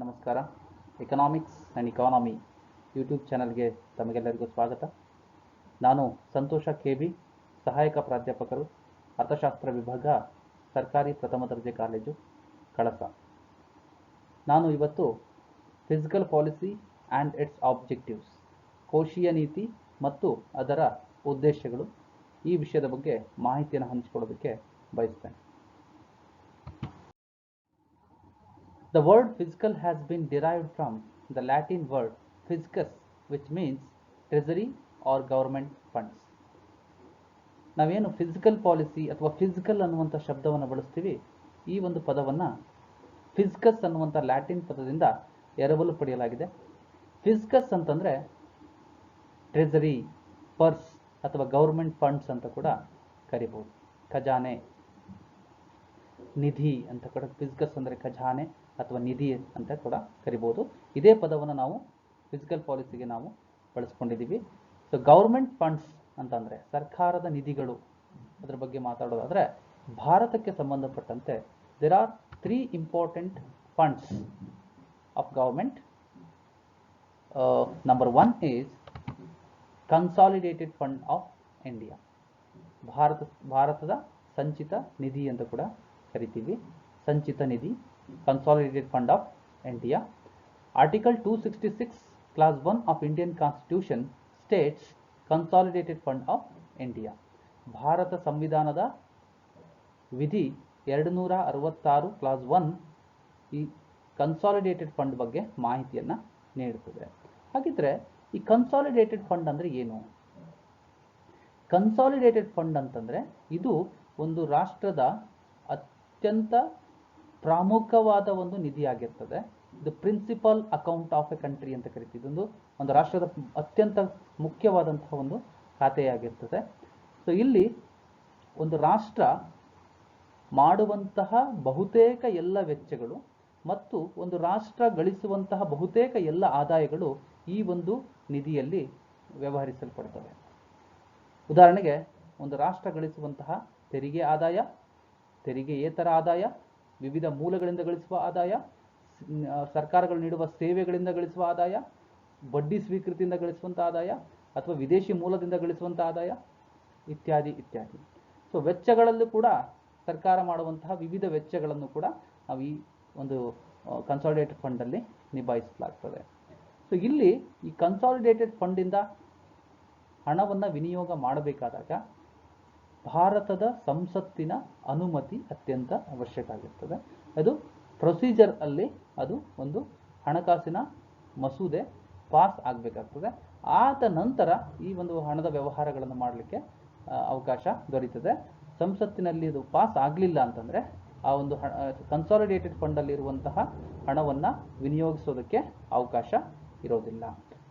ನಮಸ್ಕಾರ. Economics and economy YouTube ಚಾನಲ್ಗೆ ತಮಗೆಲ್ಲರಿಗೂ ಸ್ವಾಗತ. ನಾನು ಸಂತೋಷ ಕೆ.ಬಿ, ಸಹಾಯಕ ಪ್ರಾಧ್ಯಾಪಕರು, ಅರ್ಥಶಾಸ್ತ್ರ ವಿಭಾಗ, ಸರ್ಕಾರಿ ಪ್ರಥಮ ದರ್ಜೆ ಕಾಲೇಜು, ಕಳಸ. ನಾನು ಇವತ್ತು fiscal policy and its objectives, ಕೋಶೀಯ ನೀತಿ ಮತ್ತು ಅದರ ಉದ್ದೇಶಗಳು, ಈ ವಿಷಯದ ಬಗ್ಗೆ ಮಾಹಿತಿಯನ್ನು ಹಂಚಿಕೊಳ್ಳೋದಕ್ಕೆ ಬಯಸ್ತೇನೆ. The word fiscal has been derived from the Latin word fiscus, which means treasury or government funds. ನಾವೇನು ಫಿಸಿಕಲ್ ಪಾಲಿಸಿ ಅಥವಾ ಫಿಸಿಕಲ್ ಅನ್ನುವಂಥ ಶಬ್ದವನ್ನು ಬಳಸ್ತೀವಿ, ಈ ಒಂದು ಪದವನ್ನು ಫಿಸ್ಕಸ್ ಅನ್ನುವಂಥ ಲ್ಯಾಟಿನ್ ಪದದಿಂದ ಎರವಲು ಪಡೆಯಲಾಗಿದೆ. ಫಿಸ್ಕಸ್ ಅಂತಂದರೆ ಟ್ರೆಜರಿ, ಪರ್ಸ್ ಅಥವಾ ಗೌರ್ಮೆಂಟ್ ಫಂಡ್ಸ್ ಅಂತ ಕೂಡ ಕರಿಬಹುದು. ಖಜಾನೆ, ನಿಧಿ ಅಂತ ಕೂಡ ಫಿಸ್ಕಸ್ ಅಂದರೆ ಖಜಾನೆ ಅಥವಾ ನಿಧಿ ಅಂತ ಕೂಡ ಕರಿಬೋದು. ಇದೇ ಪದವನ್ನು ನಾವು ಫಿಸಿಕಲ್ ಪಾಲಿಸಿಗೆ ನಾವು ಬಳಸ್ಕೊಂಡಿದ್ದೀವಿ. ಸೊ ಗೌರ್ಮೆಂಟ್ ಫಂಡ್ಸ್ ಅಂತಂದರೆ ಸರ್ಕಾರದ ನಿಧಿಗಳು, ಅದರ ಬಗ್ಗೆ ಮಾತಾಡೋದಾದರೆ ಭಾರತಕ್ಕೆ ಸಂಬಂಧಪಟ್ಟಂತೆ there are 3 important funds of government. Number 1 is consolidated fund of India, ಭಾರತದ ಸಂಚಿತ ನಿಧಿ ಅಂತ ಕೂಡ ಕರಿತೀವಿ. ಸಂಚಿತ ನಿಧಿ, consolidated fund of India. Article 266 clause 1 of Indian constitution states consolidated fund of India. Bharat ಸಂವಿಧಾನದ ವಿಧಿ 266 ಕ್ಲಾಸ್ 1 ಈ ಕನ್ಸಾಲಿಡೇಟೆಡ್ ಫಂಡ್ ಬಗ್ಗೆ ಮಾಹಿತಿಯನ್ನು ನೀಡುತ್ತದೆ. ಹಾಗಿದ್ರೆ ಈ ಕನ್ಸಾಲಿಡೇಟೆಡ್ ಫಂಡ್ ಅಂದರೆ ಏನು? ಕನ್ಸಾಲಿಡೇಟೆಡ್ ಫಂಡ್ ಅಂತಂದರೆ ಇದು ಒಂದು ರಾಷ್ಟ್ರದ ಅತ್ಯಂತ ಪ್ರಾಮುಖ್ಯವಾದ ಒಂದು ನಿಧಿ ಆಗಿರ್ತದೆ. ಇದು principal account of a country ಅಂತ ಕರಿತೀವಿ. ಒಂದು ರಾಷ್ಟ್ರದ ಅತ್ಯಂತ ಮುಖ್ಯವಾದಂತಹ ಒಂದು ಖಾತೆಯಾಗಿರ್ತದೆ. ಸೊ ಇಲ್ಲಿ ಒಂದು ರಾಷ್ಟ್ರ ಮಾಡುವಂತಹ ಬಹುತೇಕ ಎಲ್ಲ ವೆಚ್ಚಗಳು ಮತ್ತು ಒಂದು ರಾಷ್ಟ್ರ ಗಳಿಸುವಂತಹ ಬಹುತೇಕ ಎಲ್ಲ ಆದಾಯಗಳು ಈ ಒಂದು ನಿಧಿಯಲ್ಲಿ ವ್ಯವಹರಿಸಲ್ಪಡ್ತವೆ. ಉದಾಹರಣೆಗೆ ಒಂದು ರಾಷ್ಟ್ರ ಗಳಿಸುವಂತಹ ತೆರಿಗೆ ಆದಾಯ, ತೆರಿಗೆಯೇತರ ಆದಾಯ, ವಿವಿಧ ಮೂಲಗಳಿಂದ ಗಳಿಸುವ ಆದಾಯ, ಸರ್ಕಾರಗಳು ನೀಡುವ ಸೇವೆಗಳಿಂದ ಗಳಿಸುವ ಆದಾಯ, ಬಡ್ಡಿ ಸ್ವೀಕೃತಿಯಿಂದ ಗಳಿಸುವಂಥ ಆದಾಯ ಅಥವಾ ವಿದೇಶಿ ಮೂಲದಿಂದ ಗಳಿಸುವಂಥ ಆದಾಯ ಇತ್ಯಾದಿ ಇತ್ಯಾದಿ. ಸೊ ವೆಚ್ಚಗಳಲ್ಲೂ ಕೂಡ ಸರ್ಕಾರ ಮಾಡುವಂತಹ ವಿವಿಧ ವೆಚ್ಚಗಳನ್ನು ಕೂಡ ನಾವು ಈ ಒಂದು ಕನ್ಸಾಲಿಡೇಟೆಡ್ ಫಂಡಲ್ಲಿ ನಿಭಾಯಿಸಲಾಗ್ತದೆ. ಸೊ ಇಲ್ಲಿ ಈ ಕನ್ಸಾಲಿಡೇಟೆಡ್ ಫಂಡಿಂದ ಹಣವನ್ನು ವಿನಿಯೋಗ ಮಾಡಬೇಕಾದಾಗ ಭಾರತದ ಸಂಸತ್ತಿನ ಅನುಮತಿ ಅತ್ಯಂತ ಅವಶ್ಯಕ ಆಗಿರ್ತದೆ. ಅದು ಪ್ರೊಸೀಜರ್ ಅಲ್ಲಿ ಅದು ಒಂದು ಹಣಕಾಸಿನ ಮಸೂದೆ ಪಾಸ್ ಆಗಬೇಕಾಗ್ತದೆ. ಆದ ನಂತರ ಈ ಒಂದು ಹಣದ ವ್ಯವಹಾರಗಳನ್ನು ಮಾಡಲಿಕ್ಕೆ ಅವಕಾಶ ದೊರೀತದೆ. ಸಂಸತ್ತಿನಲ್ಲಿ ಇದು ಪಾಸ್ ಆಗಲಿಲ್ಲ ಅಂತಂದರೆ ಆ ಒಂದು ಕನ್ಸಾಲಿಡೇಟೆಡ್ ಫಂಡಲ್ಲಿರುವಂತಹ ಹಣವನ್ನು ವಿನಿಯೋಗಿಸೋದಕ್ಕೆ ಅವಕಾಶ ಇರೋದಿಲ್ಲ.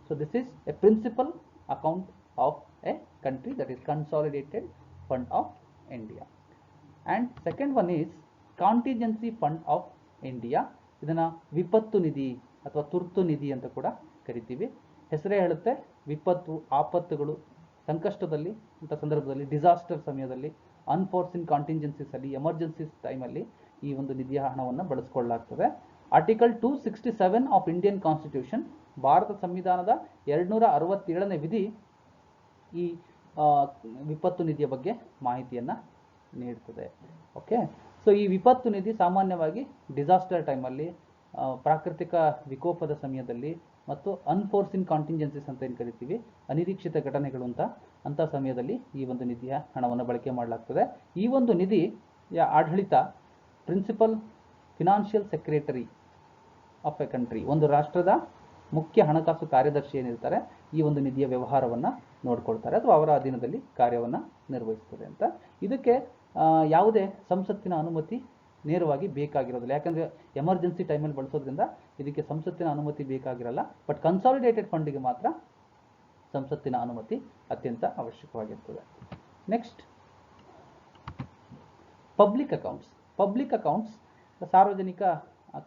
So this is a principal account of a country, that is consolidated fund of India. And second one is contingency fund of India. ಇದನ್ನು ವಿಪತ್ತು ನಿಧಿ ಅಥವಾ ತುರ್ತು ನಿಧಿ ಅಂತ ಕೂಡ ಕರಿತೀವಿ. ಹೆಸರೇ ಹೇಳುತ್ತೆ, ವಿಪತ್ತು, ಆಪತ್ತುಗಳು, ಸಂಕಷ್ಟದಲ್ಲಿ ಅಂಥ ಸಂದರ್ಭದಲ್ಲಿ, ಡಿಸಾಸ್ಟರ್ ಸಮಯದಲ್ಲಿ, ಅನ್ಫೋರ್ಸಿನ್ ಕಾಂಟಿಂಜೆನ್ಸೀಸಲ್ಲಿ, ಎಮರ್ಜೆನ್ಸೀಸ್ ಟೈಮಲ್ಲಿ ಈ ಒಂದು ನಿಧಿಯ ಹಣವನ್ನು ಬಳಸಿಕೊಳ್ಳಲಾಗ್ತದೆ. Article 267 of Indian constitution, Bharat ಸಂವಿಧಾನದ 267ನೇ ವಿಧಿ ಈ ವಿಪತ್ತು ನಿಧಿಯ ಬಗ್ಗೆ ಮಾಹಿತಿಯನ್ನು ನೀಡ್ತದೆ. ಓಕೆ, ಸೊ ಈ ವಿಪತ್ತು ನಿಧಿ ಸಾಮಾನ್ಯವಾಗಿ ಡಿಸಾಸ್ಟರ್ ಟೈಮಲ್ಲಿ, ಪ್ರಾಕೃತಿಕ ವಿಕೋಪದ ಸಮಯದಲ್ಲಿ ಮತ್ತು ಅನ್ಫೋರ್ಸಿನ್ ಕಾಂಟಿಂಜೆನ್ಸೀಸ್ ಅಂತ ಏನು ಕರಿತೀವಿ, ಅನಿರೀಕ್ಷಿತ ಘಟನೆಗಳು ಅಂಥ ಸಮಯದಲ್ಲಿ ಈ ಒಂದು ನಿಧಿಯ ಹಣವನ್ನು ಬಳಕೆ ಮಾಡಲಾಗ್ತದೆ. ಈ ಒಂದು ನಿಧಿಯ ಆಡಳಿತ principal financial secretary of a country, ಒಂದು ರಾಷ್ಟ್ರದ ಮುಖ್ಯ ಹಣಕಾಸು ಕಾರ್ಯದರ್ಶಿ ಏನಿರ್ತಾರೆ ಈ ಒಂದು ನಿಧಿಯ ವ್ಯವಹಾರವನ್ನು ನೋಡ್ಕೊಳ್ತಾರೆ ಅಥವಾ ಅವರ ಅಧೀನದಲ್ಲಿ ಕಾರ್ಯವನ್ನು ನಿರ್ವಹಿಸ್ತದೆ ಅಂತ. ಇದಕ್ಕೆ ಯಾವುದೇ ಸಂಸತ್ತಿನ ಅನುಮತಿ ನೇರವಾಗಿ ಬೇಕಾಗಿರೋದಿಲ್ಲ, ಯಾಕಂದರೆ ಎಮರ್ಜೆನ್ಸಿ ಟೈಮಲ್ಲಿ ಬಳಸೋದ್ರಿಂದ ಇದಕ್ಕೆ ಸಂಸತ್ತಿನ ಅನುಮತಿ ಬೇಕಾಗಿರಲ್ಲ. ಬಟ್ ಕನ್ಸಾಲಿಡೇಟೆಡ್ ಫಂಡಿಗೆ ಮಾತ್ರ ಸಂಸತ್ತಿನ ಅನುಮತಿ ಅತ್ಯಂತ ಅವಶ್ಯಕವಾಗಿರ್ತದೆ. Next, public accounts. Public accounts ಸಾರ್ವಜನಿಕ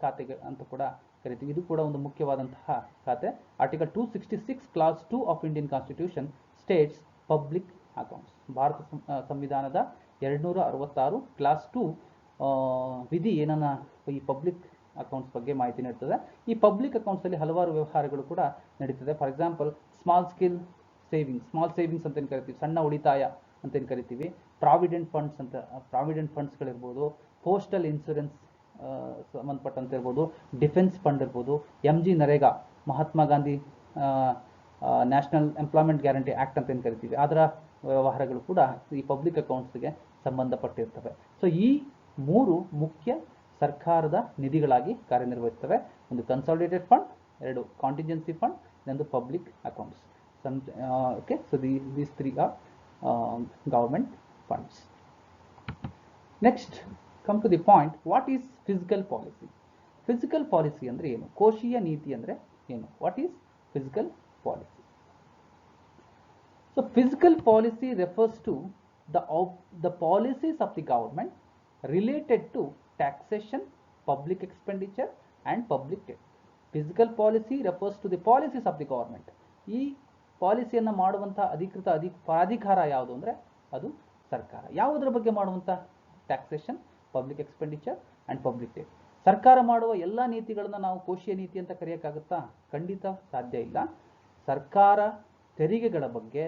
ಖಾತೆಗಳು ಅಂತ ಕೂಡ ಕರಿತೀವಿ. ಇದು ಕೂಡ ಒಂದು ಮುಖ್ಯವಾದಂತಹ ಖಾತೆ. Article 266 class 2 of Indian constitution States public accounts. Bharat ಸಂವಿಧಾನದ 266 ಕ್ಲಾಸ್ 2 ವಿಧಿ ಏನನ್ನ ಈ ಪಬ್ಲಿಕ್ ಅಕೌಂಟ್ಸ್ ಬಗ್ಗೆ ಮಾಹಿತಿ ನೀಡ್ತದೆ. ಈ ಪಬ್ಲಿಕ್ ಅಕೌಂಟ್ಸ್ ಅಲ್ಲಿ ಹಲವಾರು ವ್ಯವಹಾರಗಳು ಕೂಡ ನಡೀತದೆ. ಫಾರ್ ಎಕ್ಸಾಂಪಲ್ ಸ್ಮಾಲ್ ಸೇವಿಂಗ್ಸ್ ಅಂತ ಏನು ಕರಿತೀವಿ, ಸಣ್ಣ ಉಳಿತಾಯ ಅಂತ ಏನು ಕರಿತೀವಿ, ಪ್ರಾವಿಡೆಂಟ್ ಫಂಡ್ಸ್ಗಳಿರ್ಬೋದು, ಪೋಸ್ಟಲ್ ಇನ್ಶೂರೆನ್ಸ್ ಸಂಬಂಧಪಟ್ಟಂತೆ ಇರ್ಬೋದು, ಡಿಫೆನ್ಸ್ ಫಂಡ್ ಇರ್ಬೋದು, MG NREGA, Mahatma Gandhi national employment guarantee act ಅಂತ ಏನು ಕರಿತೀವಿ, ಅದರ ವ್ಯವಹಾರಗಳು ಕೂಡ ಈ ಪಬ್ಲಿಕ್ ಅಕೌಂಟ್ಸ್ಗೆ ಸಂಬಂಧಪಟ್ಟಿರ್ತವೆ. ಸೊ ಈ 3 ಮುಖ್ಯ ಸರ್ಕಾರದ ನಿಧಿಗಳಾಗಿ ಕಾರ್ಯನಿರ್ವಹಿಸ್ತವೆ. ಒಂದು ಕನ್ಸಾಲಿಡೇಟೆಡ್ ಫಂಡ್, 2 ಕಾಂಟಿಂಜೆನ್ಸಿ ಫಂಡ್, ಇನ್ನೊಂದು public accounts. Okay, so these 3 are government funds. Next, come to the point, what is fiscal policy? Fiscal policy ಅಂದ್ರೆ ಏನು? ಕೋಶೀಯ ನೀತಿ ಅಂದ್ರೆ ಏನು? What is fiscal policy? So fiscal policy refers to the policies of the government related to taxation, public expenditure and public debt. Fiscal policy refers to the policies of the government. ಈ ಪಾಲಿಸಿಯನ್ನು ಮಾಡುವಂತಹ ಪ್ರಾಧಿಕಾರ ಯಾವುದು ಅಂದರೆ ಅದು ಸರ್ಕಾರ. ಯಾವುದರ ಬಗ್ಗೆ ಮಾಡುವಂಥ? Taxation, public expenditure and public debt. ಸರ್ಕಾರ ಮಾಡುವ ಎಲ್ಲ ನೀತಿಗಳನ್ನು ನಾವು ಕೋಶೀಯ ನೀತಿ ಅಂತ ಕರೆಯೋಕ್ಕಾಗುತ್ತಾ? ಖಂಡಿತ ಸಾಧ್ಯ ಇಲ್ಲ. ಸರ್ಕಾರ ತೆರಿಗೆಗಳ ಬಗ್ಗೆ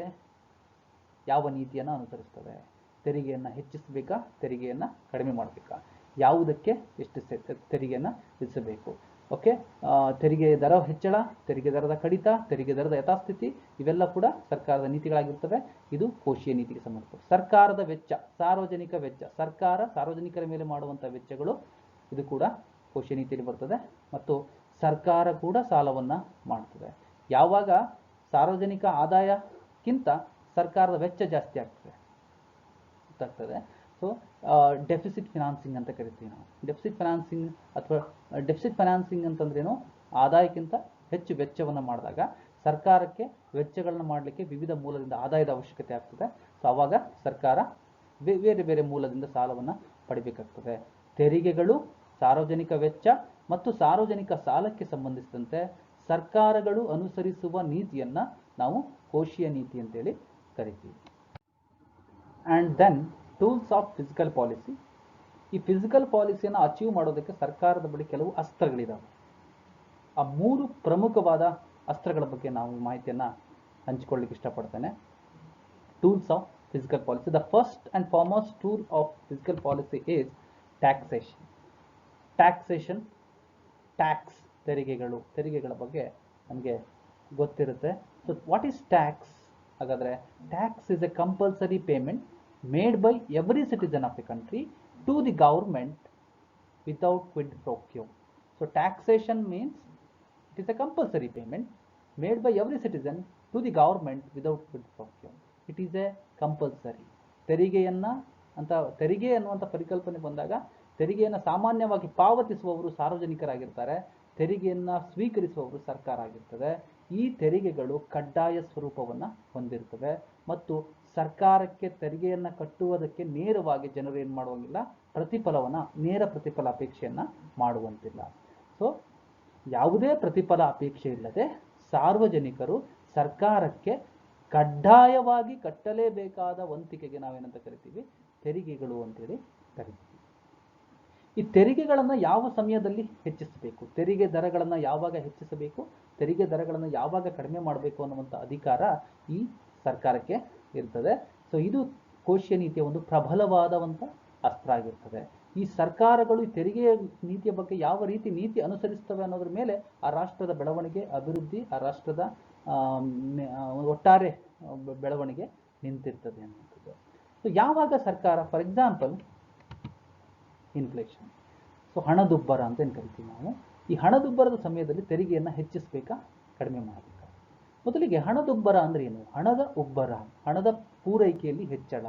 ಯಾವ ನೀತಿಯನ್ನು ಅನುಸರಿಸ್ತವೆ? ತೆರಿಗೆಯನ್ನು ಹೆಚ್ಚಿಸಬೇಕಾ, ತೆರಿಗೆಯನ್ನು ಕಡಿಮೆ ಮಾಡಬೇಕಾ, ಯಾವುದಕ್ಕೆ ಎಷ್ಟು ತೆರಿಗೆಯನ್ನು ವಿಧಿಸಬೇಕು, ಓಕೆ, ತೆರಿಗೆ ದರ ಹೆಚ್ಚಳ, ತೆರಿಗೆ ದರದ ಕಡಿತ, ತೆರಿಗೆ ದರದ ಯಥಾಸ್ಥಿತಿ, ಇವೆಲ್ಲ ಕೂಡ ಸರ್ಕಾರದ ನೀತಿಗಳಾಗಿರ್ತವೆ. ಇದು ಕೋಶೀಯ ನೀತಿಗೆ ಸಂಬಂಧಪಟ್ಟ. ಸರ್ಕಾರದ ವೆಚ್ಚ, ಸಾರ್ವಜನಿಕ ವೆಚ್ಚ, ಸರ್ಕಾರ ಸಾರ್ವಜನಿಕರ ಮೇಲೆ ಮಾಡುವಂಥ ವೆಚ್ಚಗಳು, ಇದು ಕೂಡ ಕೋಶೀಯ ನೀತಿಯಲ್ಲಿ ಬರ್ತದೆ. ಮತ್ತು ಸರ್ಕಾರ ಕೂಡ ಸಾಲವನ್ನು ಮಾಡ್ತದೆ. ಯಾವಾಗ ಸಾರ್ವಜನಿಕ ಆದಾಯಕ್ಕಿಂತ ಸರ್ಕಾರದ ವೆಚ್ಚ ಜಾಸ್ತಿ ಆಗ್ತದೆ. ಸೊ ಡೆಫಿಸಿಟ್ ಫಿನಾನ್ಸಿಂಗ್ ಅಂತ ಕರಿತೀವಿ ನಾವು. ಡೆಫಿಸಿಟ್ ಫಿನಾನ್ಸಿಂಗ್ ಅಂತಂದ್ರೇನು? ಆದಾಯಕ್ಕಿಂತ ಹೆಚ್ಚು ವೆಚ್ಚವನ್ನು ಮಾಡಿದಾಗ ಸರ್ಕಾರಕ್ಕೆ ವೆಚ್ಚಗಳನ್ನ ಮಾಡಲಿಕ್ಕೆ ವಿವಿಧ ಮೂಲದಿಂದ ಆದಾಯದ ಅವಶ್ಯಕತೆ ಆಗ್ತದೆ. ಸೊ ಆವಾಗ ಸರ್ಕಾರ ಬೇರೆ ಬೇರೆ ಮೂಲದಿಂದ ಸಾಲವನ್ನು ಪಡಿಬೇಕಾಗ್ತದೆ. ತೆರಿಗೆಗಳು, ಸಾರ್ವಜನಿಕ ವೆಚ್ಚ ಮತ್ತು ಸಾರ್ವಜನಿಕ ಸಾಲಕ್ಕೆ ಸಂಬಂಧಿಸಿದಂತೆ ಸರ್ಕಾರಗಳು ಅನುಸರಿಸುವ ನೀತಿಯನ್ನ ನಾವು ಕೋಶೀಯ ನೀತಿ ಅಂತೇಳಿ ಕರಿತೀವಿ. And then tools of fiscal policy. ಈ ಫಿಸಿಕಲ್ ಪಾಲಿಸಿಯನ್ನು ಅಚೀವ್ ಮಾಡೋದಕ್ಕೆ ಸರ್ಕಾರದ ಬಳಿ ಕೆಲವು ಅಸ್ತ್ರಗಳಿದ್ದಾವೆ. ಆ 3 ಪ್ರಮುಖವಾದ ಅಸ್ತ್ರಗಳ ಬಗ್ಗೆ ನಾವು ಮಾಹಿತಿಯನ್ನು ಹಂಚಿಕೊಳ್ಳಿಕ್ಕೆ ಇಷ್ಟಪಡ್ತೇನೆ. Tools of fiscal policy. The first and foremost tool of fiscal policy is taxation. Tax, ತೆರಿಗೆಗಳ ಬಗ್ಗೆ ನಮಗೆ ಗೊತ್ತಿರುತ್ತೆ. So what is tax? ಹಾಗಾದರೆ tax is a compulsory payment made by every citizen of the country to the government without quid pro quo. So taxation means it is a compulsory payment made by every citizen to the government without quid pro quo. It is a compulsory. ತೆರಿಗೆ ಅನ್ನುವಂಥ ಪರಿಕಲ್ಪನೆ ಬಂದಾಗ ತೆರಿಗೆಯನ್ನು ಸಾಮಾನ್ಯವಾಗಿ ಪಾವತಿಸುವವರು ಸಾರ್ವಜನಿಕರಾಗಿರ್ತಾರೆ, ತೆರಿಗೆಯನ್ನು ಸ್ವೀಕರಿಸುವವರು ಸರ್ಕಾರ ಆಗಿರ್ತದೆ. ಈ ತೆರಿಗೆಗಳು ಕಡ್ಡಾಯ ಸ್ವರೂಪವನ್ನು ಹೊಂದಿರ್ತವೆ ಮತ್ತು ಸರ್ಕಾರಕ್ಕೆ ತೆರಿಗೆಯನ್ನು ಕಟ್ಟುವುದಕ್ಕೆ ನೇರವಾಗಿ ಜನರು ಏನು ಮಾಡುವಂಗಿಲ್ಲ, ನೇರ ಪ್ರತಿಫಲ ಅಪೇಕ್ಷೆಯನ್ನು ಮಾಡುವಂತಿಲ್ಲ. ಸೊ ಯಾವುದೇ ಪ್ರತಿಫಲ ಅಪೇಕ್ಷೆ ಇಲ್ಲದೆ ಸಾರ್ವಜನಿಕರು ಸರ್ಕಾರಕ್ಕೆ ಕಡ್ಡಾಯವಾಗಿ ಕಟ್ಟಲೇಬೇಕಾದ ವಂತಿಕೆಗೆ ನಾವೇನಂತ ಕರಿತೀವಿ? ತೆರಿಗೆಗಳು ಅಂತೇಳಿ ಕರಿತೀವಿ. ಈ ತೆರಿಗೆಗಳನ್ನು ಯಾವ ಸಮಯದಲ್ಲಿ ಹೆಚ್ಚಿಸಬೇಕು, ತೆರಿಗೆ ದರಗಳನ್ನು ಯಾವಾಗ ಹೆಚ್ಚಿಸಬೇಕು, ತೆರಿಗೆ ದರಗಳನ್ನು ಯಾವಾಗ ಕಡಿಮೆ ಮಾಡಬೇಕು ಅನ್ನುವಂಥ ಅಧಿಕಾರ ಈ ಸರ್ಕಾರಕ್ಕೆ ಇರ್ತದೆ. ಸೊ ಇದು ಕೋಶೀಯ ನೀತಿಯ ಒಂದು ಪ್ರಬಲವಾದಂಥ ಅಸ್ತ್ರ ಆಗಿರ್ತದೆ. ಈ ಸರ್ಕಾರಗಳು ಈ ತೆರಿಗೆ ನೀತಿಯ ಬಗ್ಗೆ ಯಾವ ರೀತಿ ನೀತಿ ಅನುಸರಿಸ್ತವೆ ಅನ್ನೋದ್ರ ಮೇಲೆ ಆ ರಾಷ್ಟ್ರದ ಬೆಳವಣಿಗೆ, ಅಭಿವೃದ್ಧಿ, ಆ ರಾಷ್ಟ್ರದ ಒಟ್ಟಾರೆ ಬೆಳವಣಿಗೆ ನಿಂತಿರ್ತದೆ ಅನ್ನುವಂಥದ್ದು. ಸೊ ಯಾವಾಗ ಸರ್ಕಾರ, ಫಾರ್ ಎಕ್ಸಾಂಪಲ್ ಇನ್ಫ್ಲೇಷನ್, ಸೊ ಹಣದುಬ್ಬರ ಅಂತ ಏನು ಕರಿತೀವಿ ನಾವು, ಈ ಹಣದುಬ್ಬರದ ಸಮಯದಲ್ಲಿ ತೆರಿಗೆಯನ್ನು ಹೆಚ್ಚಿಸಬೇಕಾ, ಕಡಿಮೆ ಮಾಡಬೇಕಾ? ಮೊದಲಿಗೆ ಹಣದುಬ್ಬರ ಅಂದ್ರೆ ಏನು? ಹಣದ ಉಬ್ಬರ, ಹಣದ ಪೂರೈಕೆಯಲ್ಲಿ ಹೆಚ್ಚಳ,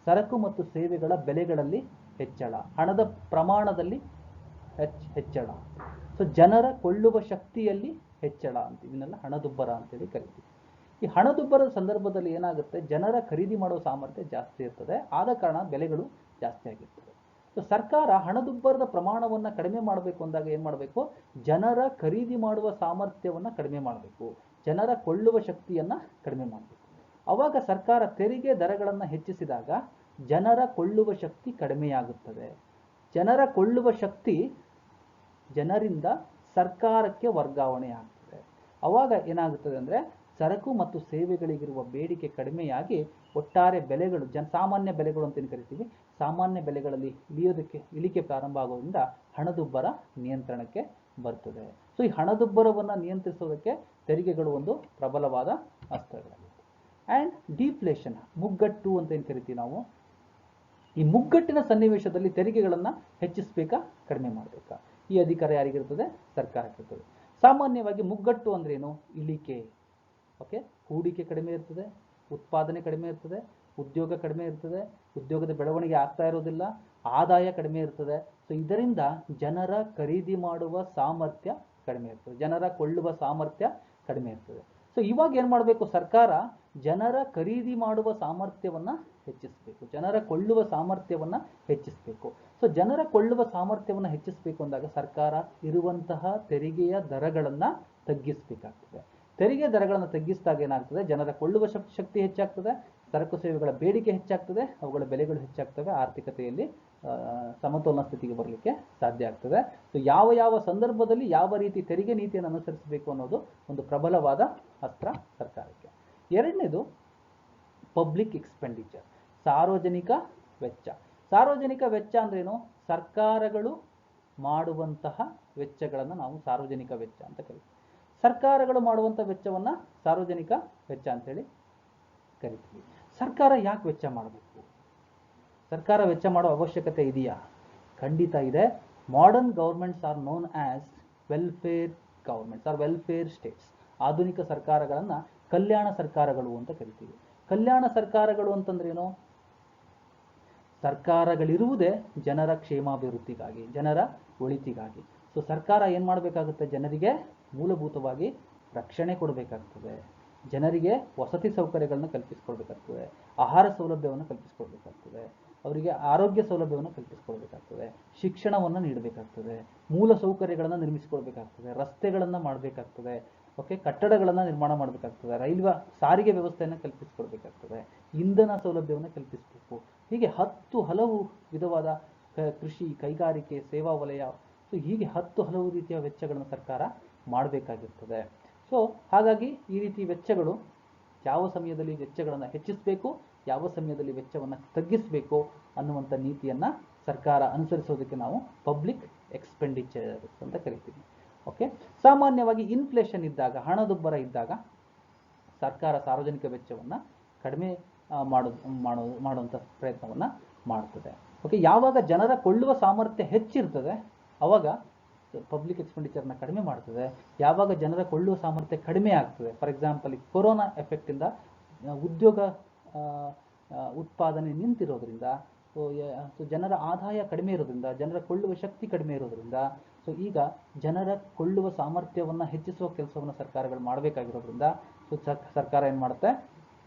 ಸರಕು ಮತ್ತು ಸೇವೆಗಳ ಬೆಲೆಗಳಲ್ಲಿ ಹೆಚ್ಚಳ, ಹಣದ ಪ್ರಮಾಣದಲ್ಲಿ ಹೆಚ್ಚಳ, ಸೊ ಜನರ ಕೊಳ್ಳುವ ಶಕ್ತಿಯಲ್ಲಿ ಹೆಚ್ಚಳ ಅಂತ, ಇದನ್ನೆಲ್ಲ ಹಣದುಬ್ಬರ ಅಂತೇಳಿ ಕರಿತೀವಿ. ಈ ಹಣದುಬ್ಬರದ ಸಂದರ್ಭದಲ್ಲಿ ಏನಾಗುತ್ತೆ, ಜನರ ಖರೀದಿ ಮಾಡುವ ಸಾಮರ್ಥ್ಯ ಜಾಸ್ತಿ ಇರ್ತದೆ, ಆದ ಕಾರಣ ಬೆಲೆಗಳು ಜಾಸ್ತಿ ಆಗಿರ್ತದೆ. ಸೊ ಸರ್ಕಾರ ಹಣದುಬ್ಬರದ ಪ್ರಮಾಣವನ್ನು ಕಡಿಮೆ ಮಾಡಬೇಕು ಅಂದಾಗ ಏನು ಮಾಡಬೇಕು? ಜನರ ಖರೀದಿ ಮಾಡುವ ಸಾಮರ್ಥ್ಯವನ್ನು ಕಡಿಮೆ ಮಾಡಬೇಕು, ಜನರ ಕೊಳ್ಳುವ ಶಕ್ತಿಯನ್ನು ಕಡಿಮೆ ಮಾಡಬೇಕು. ಅವಾಗ ಸರ್ಕಾರ ತೆರಿಗೆ ದರಗಳನ್ನು ಹೆಚ್ಚಿಸಿದಾಗ ಜನರ ಕೊಳ್ಳುವ ಶಕ್ತಿ ಕಡಿಮೆಯಾಗುತ್ತದೆ. ಜನರ ಕೊಳ್ಳುವ ಶಕ್ತಿ ಜನರಿಂದ ಸರ್ಕಾರಕ್ಕೆ ವರ್ಗಾವಣೆ ಆಗ್ತದೆ. ಅವಾಗ ಏನಾಗುತ್ತದೆ ಅಂದರೆ ಸರಕು ಮತ್ತು ಸೇವೆಗಳಿಗಿರುವ ಬೇಡಿಕೆ ಕಡಿಮೆಯಾಗಿ ಒಟ್ಟಾರೆ ಬೆಲೆಗಳು ಸಾಮಾನ್ಯ ಬೆಲೆಗಳು ಅಂತ ಏನು ಕರಿತೀವಿ, ಸಾಮಾನ್ಯ ಬೆಲೆಗಳಲ್ಲಿ ಇಳಿಕೆ ಪ್ರಾರಂಭ ಆಗೋದ್ರಿಂದ ಹಣದುಬ್ಬರ ನಿಯಂತ್ರಣಕ್ಕೆ ಬರ್ತದೆ. ಸೊ ಈ ಹಣದುಬ್ಬರವನ್ನು ನಿಯಂತ್ರಿಸೋದಕ್ಕೆ ತೆರಿಗೆಗಳು ಒಂದು ಪ್ರಬಲವಾದ ಅಸ್ತ್ರಗಳಾಗಿವೆ. ಆ್ಯಂಡ್ ಡಿಫ್ಲೇಷನ್, ಮುಗ್ಗಟ್ಟು ಅಂತ ಏನು ಕರಿತೀವಿ ನಾವು, ಈ ಮುಗ್ಗಟ್ಟಿನ ಸನ್ನಿವೇಶದಲ್ಲಿ ತೆರಿಗೆಗಳನ್ನು ಹೆಚ್ಚಿಸಬೇಕಾ ಕಡಿಮೆ ಮಾಡಬೇಕಾ, ಈ ಅಧಿಕಾರ ಯಾರಿಗಿರ್ತದೆ, ಸರ್ಕಾರಕ್ಕಿರ್ತದೆ. ಸಾಮಾನ್ಯವಾಗಿ ಮುಗ್ಗಟ್ಟು ಅಂದ್ರೇನು, ಇಳಿಕೆ. ಓಕೆ, ಹೂಡಿಕೆ ಕಡಿಮೆ ಇರ್ತದೆ, ಉತ್ಪಾದನೆ ಕಡಿಮೆ ಇರ್ತದೆ, ಉದ್ಯೋಗ ಕಡಿಮೆ ಇರ್ತದೆ, ಉದ್ಯೋಗದ ಬೆಳವಣಿಗೆ ಆಗ್ತಾ ಇರೋದಿಲ್ಲ, ಆದಾಯ ಕಡಿಮೆ ಇರ್ತದೆ. ಸೊ ಇದರಿಂದ ಜನರ ಖರೀದಿ ಮಾಡುವ ಸಾಮರ್ಥ್ಯ ಕಡಿಮೆ ಇರ್ತದೆ, ಜನರ ಕೊಳ್ಳುವ ಸಾಮರ್ಥ್ಯ ಕಡಿಮೆ ಇರ್ತದೆ. ಸೊ ಇವಾಗ ಏನು ಮಾಡಬೇಕು, ಸರ್ಕಾರ ಜನರ ಖರೀದಿ ಮಾಡುವ ಸಾಮರ್ಥ್ಯವನ್ನು ಹೆಚ್ಚಿಸಬೇಕು, ಜನರ ಕೊಳ್ಳುವ ಸಾಮರ್ಥ್ಯವನ್ನು ಹೆಚ್ಚಿಸಬೇಕು. ಸೊ ಜನರ ಕೊಳ್ಳುವ ಸಾಮರ್ಥ್ಯವನ್ನು ಹೆಚ್ಚಿಸಬೇಕು ಅಂದಾಗ ಸರ್ಕಾರ ಇರುವಂತಹ ತೆರಿಗೆಯ ದರಗಳನ್ನು ತಗ್ಗಿಸಬೇಕಾಗ್ತದೆ. ತೆರಿಗೆ ದರಗಳನ್ನು ತಗ್ಗಿಸಿದಾಗ ಏನಾಗ್ತದೆ, ಜನರ ಕೊಳ್ಳುವ ಶಕ್ತಿ ಹೆಚ್ಚಾಗ್ತದೆ, ಸರಕು ಸೇವೆಗಳ ಬೇಡಿಕೆ ಹೆಚ್ಚಾಗ್ತದೆ, ಅವುಗಳ ಬೆಲೆಗಳು ಹೆಚ್ಚಾಗ್ತವೆ, ಆರ್ಥಿಕತೆಯಲ್ಲಿ ಸಮತೋಲನ ಸ್ಥಿತಿಗೆ ಬರಲಿಕ್ಕೆ ಸಾಧ್ಯ ಆಗ್ತದೆ. ಸೊ ಯಾವ ಯಾವ ಸಂದರ್ಭದಲ್ಲಿ ಯಾವ ರೀತಿ ತೆರಿಗೆ ನೀತಿಯನ್ನು ಅನುಸರಿಸಬೇಕು ಅನ್ನೋದು ಒಂದು ಪ್ರಬಲವಾದ ಅಸ್ತ್ರ ಸರ್ಕಾರಕ್ಕೆ. ಎರಡನೇದು ಪಬ್ಲಿಕ್ ಎಕ್ಸ್ಪೆಂಡಿಚರ್, ಸಾರ್ವಜನಿಕ ವೆಚ್ಚ. ಸಾರ್ವಜನಿಕ ವೆಚ್ಚ ಅಂದ್ರೇನು, ಸರ್ಕಾರಗಳು ಮಾಡುವಂತಹ ವೆಚ್ಚಗಳನ್ನು ನಾವು ಸಾರ್ವಜನಿಕ ವೆಚ್ಚ ಅಂತ ಕರಿತೀವಿ. ಸರ್ಕಾರಗಳು ಮಾಡುವಂಥ ವೆಚ್ಚವನ್ನು ಸಾರ್ವಜನಿಕ ವೆಚ್ಚ ಅಂತೇಳಿ ಕರಿತೀವಿ. ಸರ್ಕಾರ ಯಾಕೆ ವೆಚ್ಚ ಮಾಡಬೇಕು, ಸರ್ಕಾರ ವೆಚ್ಚ ಮಾಡೋ ಅವಶ್ಯಕತೆ ಇದೆಯಾ? ಖಂಡಿತ ಇದೆ. Modern governments are known as welfare governments are welfare states. ಆಧುನಿಕ ಸರ್ಕಾರಗಳನ್ನು ಕಲ್ಯಾಣ ಸರ್ಕಾರಗಳು ಅಂತ ಕರಿತೀವಿ. ಕಲ್ಯಾಣ ಸರ್ಕಾರಗಳು ಅಂತಂದ್ರೇನು, ಸರ್ಕಾರಗಳಿರುವುದೇ ಜನರ ಕ್ಷೇಮಾಭಿವೃದ್ಧಿಗಾಗಿ, ಜನರ ಒಳಿತಿಗಾಗಿ. ಸೊ ಸರ್ಕಾರ ಏನು ಮಾಡಬೇಕಾಗುತ್ತೆ, ಜನರಿಗೆ ಮೂಲಭೂತವಾಗಿ ರಕ್ಷಣೆ ಕೊಡಬೇಕಾಗ್ತದೆ, ಜನರಿಗೆ ವಸತಿ ಸೌಕರ್ಯಗಳನ್ನು ಕಲ್ಪಿಸಿಕೊಡ್ಬೇಕಾಗ್ತದೆ, ಆಹಾರ ಸೌಲಭ್ಯವನ್ನು ಕಲ್ಪಿಸಿಕೊಡ್ಬೇಕಾಗ್ತದೆ, ಅವರಿಗೆ ಆರೋಗ್ಯ ಸೌಲಭ್ಯವನ್ನು ಕಲ್ಪಿಸಿಕೊಡ್ಬೇಕಾಗ್ತದೆ, ಶಿಕ್ಷಣವನ್ನು ನೀಡಬೇಕಾಗ್ತದೆ, ಮೂಲ ಸೌಕರ್ಯಗಳನ್ನು ನಿರ್ಮಿಸಿಕೊಡ್ಬೇಕಾಗ್ತದೆ, ರಸ್ತೆಗಳನ್ನು ಮಾಡಬೇಕಾಗ್ತದೆ, ಓಕೆ, ಕಟ್ಟಡಗಳನ್ನು ನಿರ್ಮಾಣ ಮಾಡಬೇಕಾಗ್ತದೆ, ರೈಲ್ವೆ ಸಾರಿಗೆ ವ್ಯವಸ್ಥೆಯನ್ನು ಕಲ್ಪಿಸಿಕೊಡ್ಬೇಕಾಗ್ತದೆ, ಇಂಧನ ಸೌಲಭ್ಯವನ್ನು ಕಲ್ಪಿಸಬೇಕು. ಹೀಗೆ ಹಲವು ವಿಧವಾದ ಕೃಷಿ, ಕೈಗಾರಿಕೆ, ಸೇವಾ ವಲಯ, ಸೊ ಹೀಗೆ ಹಲವು ರೀತಿಯ ವೆಚ್ಚಗಳನ್ನು ಸರ್ಕಾರ ಮಾಡಬೇಕಾಗಿರ್ತದೆ. ಸೊ ಹಾಗಾಗಿ ಈ ರೀತಿ ವೆಚ್ಚಗಳು ಯಾವ ಸಮಯದಲ್ಲಿ ವೆಚ್ಚಗಳನ್ನು ಹೆಚ್ಚಿಸಬೇಕು, ಯಾವ ಸಮಯದಲ್ಲಿ ವೆಚ್ಚವನ್ನು ತಗ್ಗಿಸಬೇಕು ಅನ್ನುವಂಥ ನೀತಿಯನ್ನು ಸರ್ಕಾರ ಅನುಸರಿಸೋದಕ್ಕೆ ನಾವು ಪಬ್ಲಿಕ್ ಎಕ್ಸ್ಪೆಂಡಿಚರ್ಸ್ ಅಂತ ಕರಿತೀವಿ. ಓಕೆ, ಸಾಮಾನ್ಯವಾಗಿ ಇನ್ಫ್ಲೇಷನ್ ಇದ್ದಾಗ, ಹಣದುಬ್ಬರ ಇದ್ದಾಗ ಸರ್ಕಾರ ಸಾರ್ವಜನಿಕ ವೆಚ್ಚವನ್ನು ಕಡಿಮೆ ಮಾಡುವಂಥ ಪ್ರಯತ್ನವನ್ನು ಮಾಡ್ತದೆ. ಓಕೆ, ಯಾವಾಗ ಜನರ ಕೊಳ್ಳುವ ಸಾಮರ್ಥ್ಯ ಹೆಚ್ಚಿರ್ತದೆ ಅವಾಗ ಪಬ್ಲಿಕ್ ಎಕ್ಸ್ಪೆಂಡಿಚರ್ನ ಕಡಿಮೆ ಮಾಡ್ತದೆ. ಯಾವಾಗ ಜನರ ಕೊಳ್ಳುವ ಸಾಮರ್ಥ್ಯ ಕಡಿಮೆ ಆಗ್ತದೆ, ಫಾರ್ ಎಕ್ಸಾಂಪಲ್ ಈ ಕೊರೋನಾ ಎಫೆಕ್ಟಿಂದ ಉದ್ಯೋಗ ಉತ್ಪಾದನೆ ನಿಂತಿರೋದ್ರಿಂದ, ಸೊ ಜನರ ಆದಾಯ ಕಡಿಮೆ ಇರೋದ್ರಿಂದ, ಜನರ ಕೊಳ್ಳುವ ಶಕ್ತಿ ಕಡಿಮೆ ಇರೋದ್ರಿಂದ, ಸೊ ಈಗ ಜನರ ಕೊಳ್ಳುವ ಸಾಮರ್ಥ್ಯವನ್ನು ಹೆಚ್ಚಿಸುವ ಕೆಲಸವನ್ನು ಸರ್ಕಾರಗಳು ಮಾಡಬೇಕಾಗಿರೋದ್ರಿಂದ ಸೊ ಸರ್ಕಾರ ಏನು ಮಾಡುತ್ತೆ,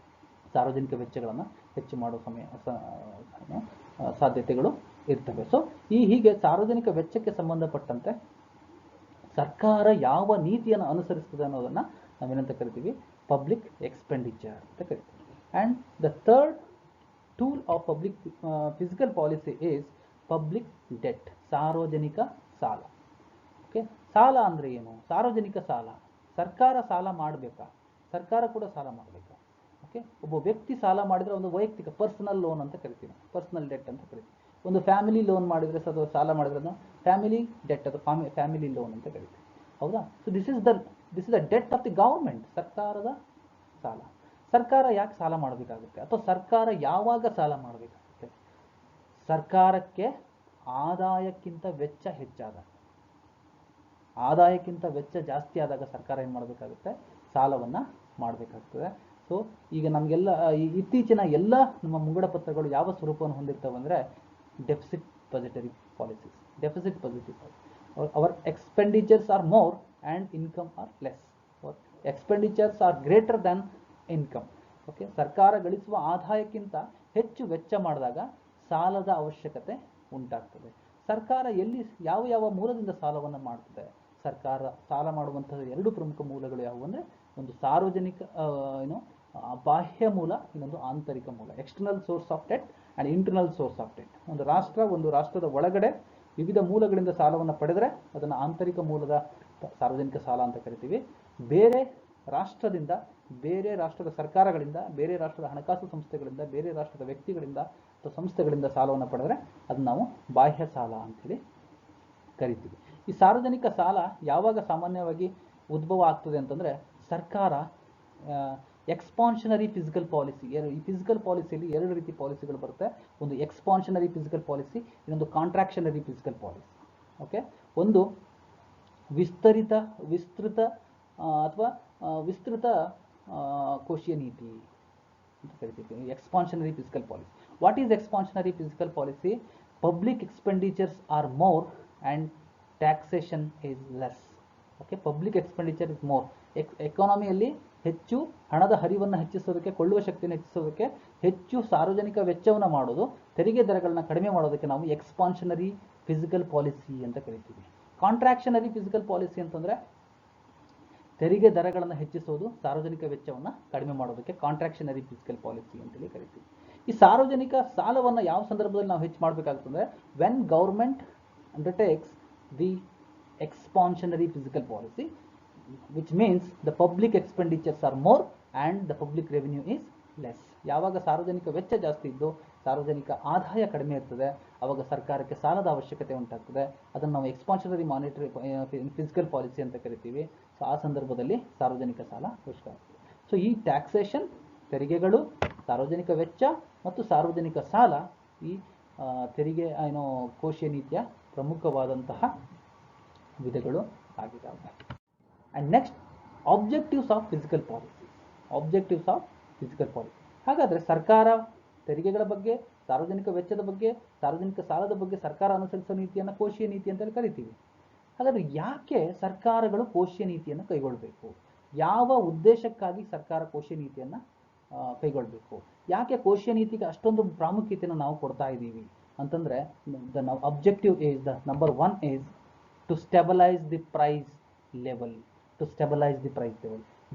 ಸಾರ್ವಜನಿಕ ವೆಚ್ಚಗಳನ್ನು ಹೆಚ್ಚು ಮಾಡುವ ಸಾಧ್ಯತೆಗಳು ಇರ್ತವೆ. ಸೊ ಹೀಗೆ ಸಾರ್ವಜನಿಕ ವೆಚ್ಚಕ್ಕೆ ಸಂಬಂಧಪಟ್ಟಂತೆ ಸರ್ಕಾರ ಯಾವ ನೀತಿಯನ್ನು ಅನುಸರಿಸ್ತದೆ ಅನ್ನೋದನ್ನು ನಾವೇನಂತ ಕರಿತೀವಿ, ಪಬ್ಲಿಕ್ ಎಕ್ಸ್ಪೆಂಡಿಚರ್ ಅಂತ ಕರಿತೀವಿ. And the third tool of public physical policy is public debt, ಸಾರ್ವಜನಿಕ ಸಾಲ. ಓಕೆ, ಸಾಲ ಅಂದರೆ ಏನು, ಸಾರ್ವಜನಿಕ ಸಾಲ. ಸರ್ಕಾರ ಸಾಲ ಮಾಡಬೇಕಾ, ಸರ್ಕಾರ ಕೂಡ ಸಾಲ ಮಾಡಬೇಕಾ? ಓಕೆ, ಒಬ್ಬ ವ್ಯಕ್ತಿ ಸಾಲ ಮಾಡಿದರೆ ಒಂದು ವೈಯಕ್ತಿಕ ಪರ್ಸನಲ್ ಲೋನ್ ಅಂತ ಕರಿತೀವಿ, ಪರ್ಸನಲ್ ಡೆಟ್ ಅಂತ ಕರಿತೀವಿ. ಒಂದು ಫ್ಯಾಮಿಲಿ ಲೋನ್ ಮಾಡಿದರೆ ಅದು ಸಾಲ ಮಾಡಿದ್ರೆ ಅದನ್ನು ಫ್ಯಾಮಿಲಿ ಡೆಟ್, ಅದು ಫ್ಯಾಮಿಲಿ ಲೋನ್ ಅಂತ ಕರಿತೀವಿ, ಹೌದಾ? So this is the debt of the government, ಸರ್ಕಾರದ ಸಾಲ. ಸರ್ಕಾರ ಯಾಕೆ ಸಾಲ ಮಾಡಬೇಕಾಗುತ್ತೆ, ಅಥವಾ ಸರ್ಕಾರ ಯಾವಾಗ ಸಾಲ ಮಾಡಬೇಕಾಗುತ್ತೆ? ಸರ್ಕಾರಕ್ಕೆ ಆದಾಯಕ್ಕಿಂತ ವೆಚ್ಚ ಹೆಚ್ಚಾದಾಗ, ಆದಾಯಕ್ಕಿಂತ ವೆಚ್ಚ ಜಾಸ್ತಿ ಆದಾಗ ಸರ್ಕಾರ ಏನು ಮಾಡಬೇಕಾಗುತ್ತೆ, ಸಾಲವನ್ನು ಮಾಡಬೇಕಾಗ್ತದೆ. ಸೊ ಈಗ ನಮಗೆಲ್ಲ ಇತ್ತೀಚಿನ ಎಲ್ಲ ನಮ್ಮ ಮುಂಗಡ ಪತ್ರಗಳು ಯಾವ ಸ್ವರೂಪವನ್ನು ಹೊಂದಿರ್ತವೆ ಅಂದರೆ deficit budgetary policies, deficit budgetary policy. Our expenditures are more and income are less, expenditures are greater than income. Okay, ಸರ್ಕಾರ ಗಳಿಸುವ ಆದಾಯಕ್ಕಿಂತ ಹೆಚ್ಚು ವೆಚ್ಚ ಮಾಡಿದಾಗ ಸಾಲದ ಅವಶ್ಯಕತೆ ಉಂಟಾಗ್ತದೆ. ಸರ್ಕಾರ ಯಾವ ಮೂಲದಿಂದ ಸಾಲವನ್ನು ಮಾಡ್ತದೆ? ಸರ್ಕಾರ ಸಾಲ ಮಾಡುವಂತಹ ಎರಡು ಪ್ರಮುಖ ಮೂಲಗಳು ಯಾವುವು ಅಂದರೆ, ಒಂದು ಸಾರ್ವಜನಿಕ ಬಾಹ್ಯ ಮೂಲ, ಇನ್ನೊಂದು ಆಂತರಿಕ ಮೂಲ, external source of debt and internal source of debt. ಒಂದು ರಾಷ್ಟ್ರದ ಒಳಗಡೆ ವಿವಿಧ ಮೂಲಗಳಿಂದ ಸಾಲವನ್ನು ಪಡೆದರೆ ಅದನ್ನು ಆಂತರಿಕ ಮೂಲದ ಸಾರ್ವಜನಿಕ ಸಾಲ ಅಂತ ಕರಿತೀವಿ. ಬೇರೆ ರಾಷ್ಟ್ರದಿಂದ, ಬೇರೆ ರಾಷ್ಟ್ರದ ಸರ್ಕಾರಗಳಿಂದ, ಬೇರೆ ರಾಷ್ಟ್ರದ ಹಣಕಾಸು ಸಂಸ್ಥೆಗಳಿಂದ, ಬೇರೆ ರಾಷ್ಟ್ರದ ವ್ಯಕ್ತಿಗಳಿಂದ ಅಥವಾ ಸಂಸ್ಥೆಗಳಿಂದ ಸಾಲವನ್ನು ಪಡೆದರೆ ಅದನ್ನು ನಾವು ಬಾಹ್ಯ ಸಾಲ ಅಂತೇಳಿ ಕರಿತೀವಿ. ಈ ಸಾರ್ವಜನಿಕ ಸಾಲ ಯಾವಾಗ ಸಾಮಾನ್ಯವಾಗಿ ಉದ್ಭವ ಆಗ್ತದೆ ಅಂತಂದರೆ, ಸರ್ಕಾರ ಎಕ್ಸ್ಪಾನ್ಷನರಿ ಫಿಸಿಕಲ್ ಪಾಲಿಸಿ, ಈ ಫಿಸಿಕಲ್ ಪಾಲಿಸಿಯಲ್ಲಿ ಎರಡು ರೀತಿ ಪಾಲಿಸಿಗಳು ಬರುತ್ತೆ. ಒಂದು ಎಕ್ಸ್ಪಾನ್ಷನರಿ ಫಿಸಿಕಲ್ ಪಾಲಿಸಿ, ಇನ್ನೊಂದು ಕಾಂಟ್ರಾಕ್ಷನರಿ ಫಿಸಿಕಲ್ ಪಾಲಿಸಿ. ಓಕೆ, ಒಂದು ವಿಸ್ತೃತ ಅಥವಾ ವಿಸ್ತೃತ ಕೋಶೀಯ ನೀತಿ ಅಂತ ಕರಿತೀವಿ, expansionary fiscal policy. What is expansionary fiscal policy? Public expenditures are more and taxation is less. Okay, public expenditure is more. ಎಕಾನಮಿಯಲ್ಲಿ ಹೆಚ್ಚು ಹಣದ ಹರಿವನ್ನು ಹೆಚ್ಚಿಸೋದಕ್ಕೆ, ಕೊಳ್ಳುವ ಶಕ್ತಿಯನ್ನು ಹೆಚ್ಚಿಸೋದಕ್ಕೆ ಹೆಚ್ಚು ಸಾರ್ವಜನಿಕ ವೆಚ್ಚವನ್ನು ಮಾಡೋದು, ತೆರಿಗೆ ದರಗಳನ್ನ ಕಡಿಮೆ ಮಾಡೋದಕ್ಕೆ ನಾವು ಎಕ್ಸ್ಪಾನ್ಷನರಿ ಫಿಸಿಕಲ್ ಪಾಲಿಸಿ ಅಂತ ಕರಿತೀವಿ. ಕಾಂಟ್ರಾಕ್ಷನರಿ ಫಿಸಿಕಲ್ ಪಾಲಿಸಿ ಅಂತಂದರೆ ತೆರಿಗೆ ದರಗಳನ್ನು ಹೆಚ್ಚಿಸೋದು, ಸಾರ್ವಜನಿಕ ವೆಚ್ಚವನ್ನು ಕಡಿಮೆ ಮಾಡೋದಕ್ಕೆ ಕಾಂಟ್ರಾಕ್ಷನರಿ ಫಿಸಿಕಲ್ ಪಾಲಿಸಿ ಅಂತೇಳಿ ಕರಿತೀವಿ. ಈ ಸಾರ್ವಜನಿಕ ಸಾಲವನ್ನು ಯಾವ ಸಂದರ್ಭದಲ್ಲಿ ನಾವು ಹೆಚ್ಚು ಮಾಡಬೇಕಾಗ್ತದೆ? When government undertakes the expansionary physical policy, which means the public expenditures are more and the public revenue is less. ಯಾವಾಗ ಸಾರ್ವಜನಿಕ ವೆಚ್ಚ ಜಾಸ್ತಿ ಇದ್ದು ಸಾರ್ವಜನಿಕ ಆದಾಯ ಕಡಿಮೆ ಇರ್ತದೆ, ಆವಾಗ ಸರ್ಕಾರಕ್ಕೆ ಸಾಲದ ಅವಶ್ಯಕತೆ ಉಂಟಾಗ್ತದೆ. ಅದನ್ನು ನಾವು ಎಕ್ಸ್ಪಾನ್ಷನರಿ ಮಾನಿಟರಿ ಫಿಸಿಕಲ್ ಪಾಲಿಸಿ ಅಂತ ಕರಿತೀವಿ. ಸೊ ಆ ಸಂದರ್ಭದಲ್ಲಿ ಸಾರ್ವಜನಿಕ ಸಾಲ ಅವಶ್ಯಕ ಆಗ್ತದೆ. ಸೊ ಈ ಟ್ಯಾಕ್ಸೇಷನ್, ತೆರಿಗೆಗಳು, ಸಾರ್ವಜನಿಕ ವೆಚ್ಚ ಮತ್ತು ಸಾರ್ವಜನಿಕ ಸಾಲ ಈ ತೆರಿಗೆ ಕೋಶೀಯ ನೀತಿಯ ಪ್ರಮುಖವಾದಂತಹ ವಿಧಗಳು ಆಗಿದ್ದಾವೆ. And next, objectives of fiscal policy. Objectives of fiscal policy. ಹಾಗಾದರೆ ಸರ್ಕಾರ ತೆರಿಗೆಗಳ ಬಗ್ಗೆ, ಸಾರ್ವಜನಿಕ ವೆಚ್ಚದ ಬಗ್ಗೆ, ಸಾರ್ವಜನಿಕ ಸಾಲದ ಬಗ್ಗೆ ಸರ್ಕಾರ ಅನುಸರಿಸುವ ನೀತಿಯನ್ನು ಕೋಶೀಯ ನೀತಿ ಅಂತೇಳಿ ಕರಿತೀವಿ. ಹಾಗಾದರೆ ಯಾಕೆ ಸರ್ಕಾರಗಳು ಕೋಶೀಯ ನೀತಿಯನ್ನು ಕೈಗೊಳ್ಳಬೇಕು? ಯಾವ ಉದ್ದೇಶಕ್ಕಾಗಿ ಸರ್ಕಾರ ಕೋಶೀಯ ನೀತಿಯನ್ನು ಕೈಗೊಳ್ಳಬೇಕು? ಯಾಕೆ ಕೋಶೀಯ ನೀತಿಗೆ ಅಷ್ಟೊಂದು ಪ್ರಾಮುಖ್ಯತೆಯನ್ನು ನಾವು ಕೊಡ್ತಾ ಇದ್ದೀವಿ ಅಂತಂದರೆ, the objective is, the number one is to stabilise the price level.